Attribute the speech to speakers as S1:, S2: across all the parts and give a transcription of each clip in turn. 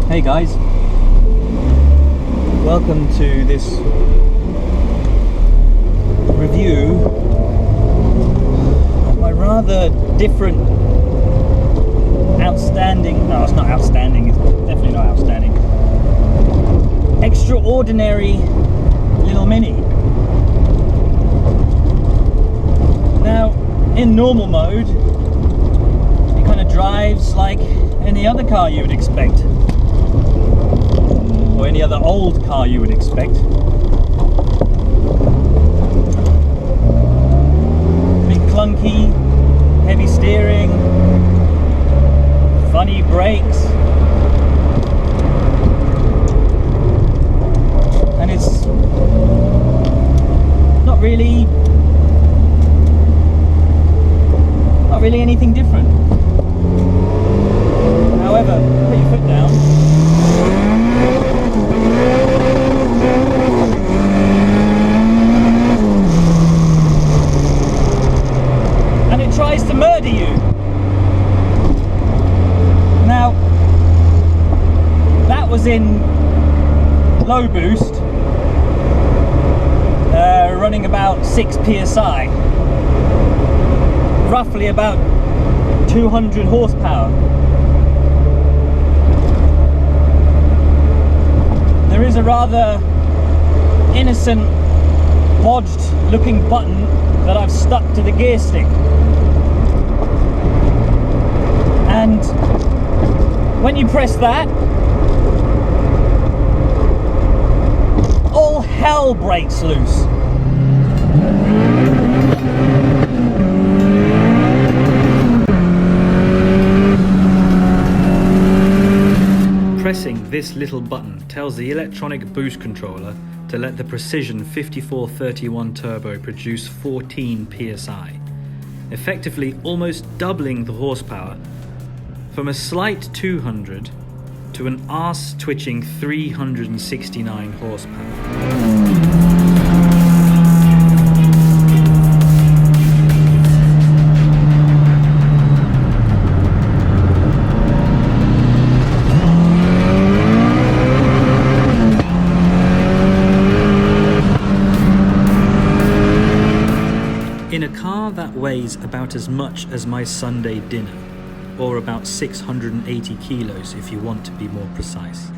S1: Hey guys, welcome to this review of my rather different, outstanding, no it's not outstanding, it's definitely not outstanding, extraordinary little Mini. Now in normal mode it kind of drives like any other car you would expect, or any other old car you would expect. Bit clunky, heavy steering, funny brakes, and it's not really anything different. However, put your foot down. And it tries to murder you. Now, that was in low boost, running about 6 psi, roughly about 200 horsepower. There is a rather innocent, bodged looking button that I've stuck to the gear stick, and when you press that, all hell breaks loose. Pressing this little button tells the electronic boost controller to let the Precision 5431 turbo produce 14 psi, effectively almost doubling the horsepower from a slight 200 to an arse-twitching 369 horsepower. In a car that weighs about as much as my Sunday dinner, or about 680 kilos if you want to be more precise,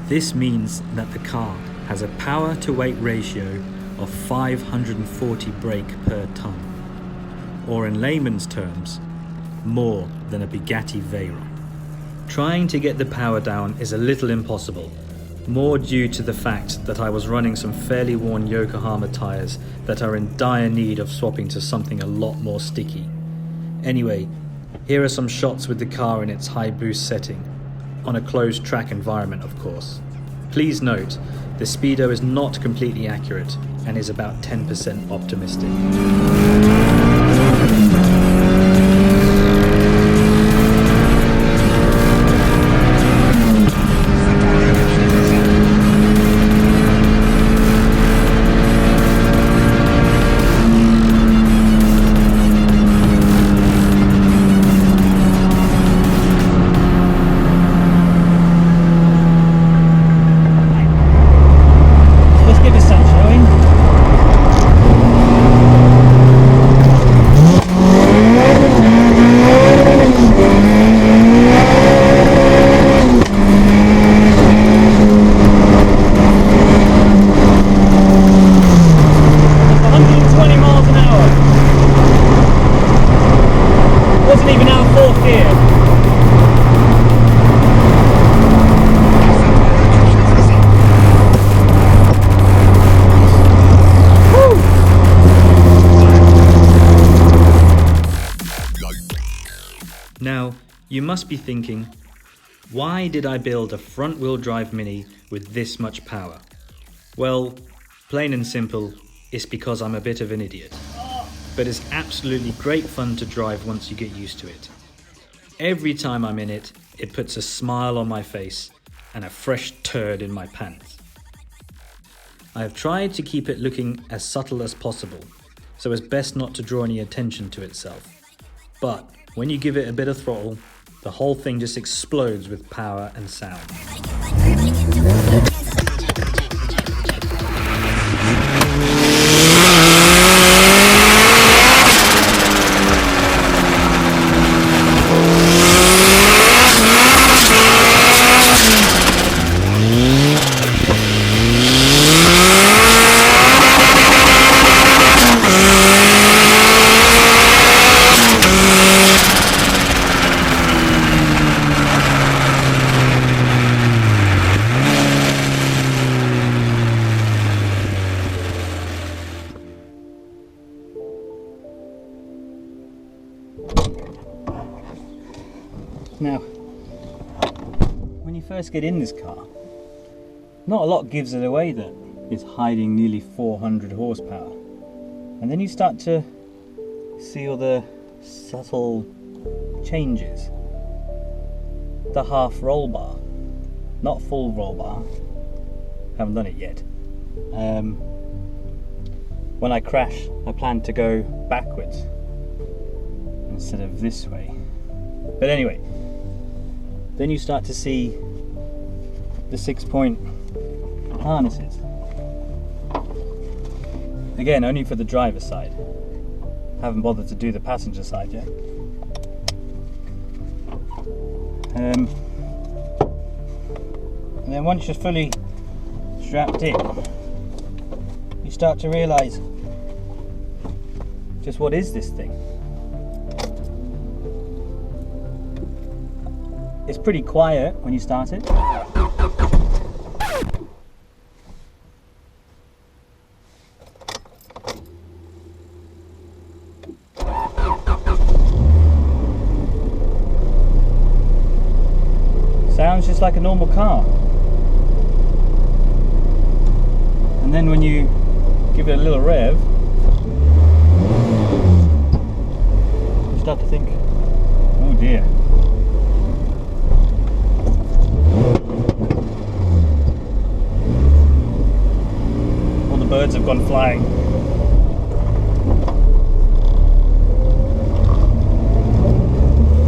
S1: this means that the car has a power to weight ratio of 540 brake per tonne, or in layman's terms, more than a Bugatti Veyron. Trying to get the power down is a little impossible, more due to the fact that I was running some fairly worn Yokohama tyres that are in dire need of swapping to something a lot more sticky. Anyway, here are some shots with the car in its high boost setting, on a closed track environment of course. Please note, the speedo is not completely accurate and is about 10% optimistic. Now, you must be thinking, why did I build a front-wheel drive Mini with this much power? Well, plain and simple, it's because I'm a bit of an idiot. But it's absolutely great fun to drive once you get used to it. Every time I'm in it, it puts a smile on my face and a fresh turd in my pants. I have tried to keep it looking as subtle as possible, so as best not to draw any attention to itself. But when you give it a bit of throttle, the whole thing just explodes with power and sound. Now, when you first get in this car, not a lot gives it away that it's hiding nearly 400 horsepower. And then you start to see all the subtle changes. The half roll bar, not full roll bar, haven't done it yet. When I crash, I plan to go backwards instead of this way. But anyway, then you start to see the 6-point harnesses. Again, only for the driver's side. Haven't bothered to do the passenger side yet. And then once you're fully strapped in, you start to realise just what is this thing. It's pretty quiet when you start it. Sounds just like a normal car. And then when you give it a little rev, you start to think, oh dear. All the birds have gone flying.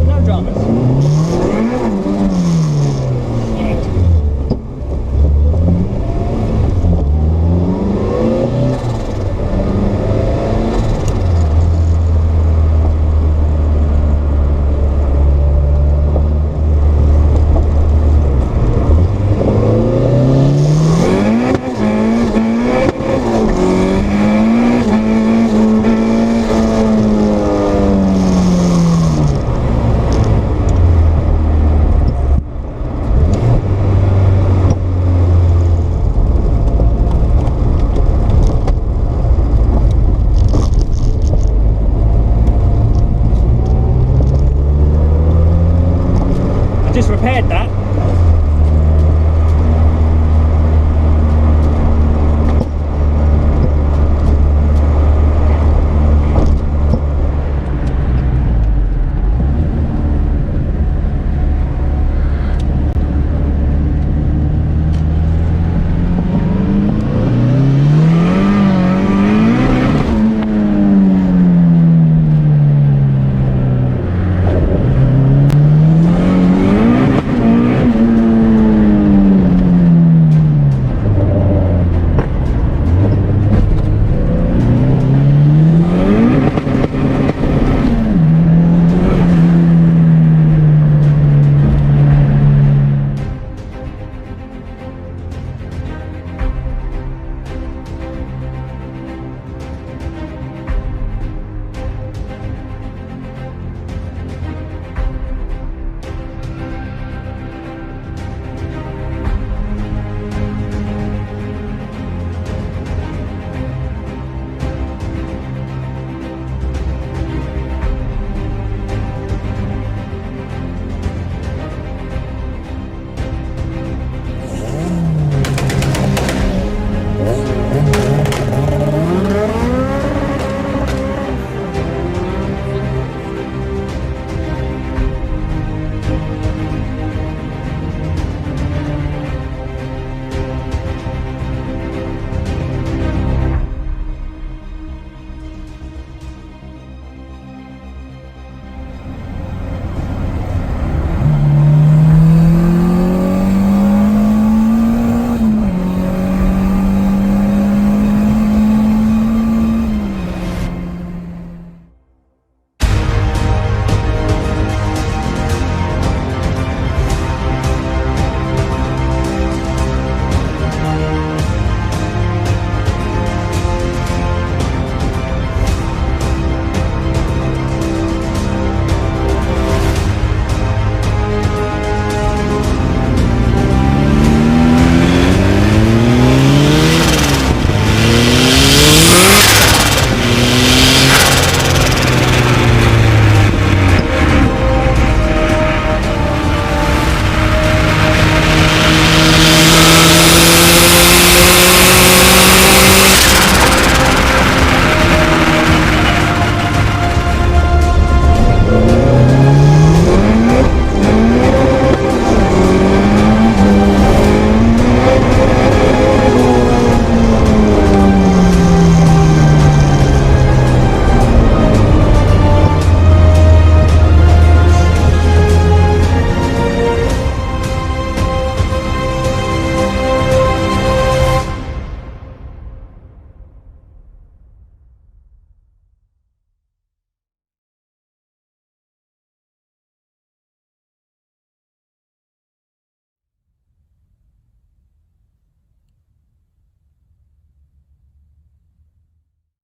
S1: No dramas. Just repaired that.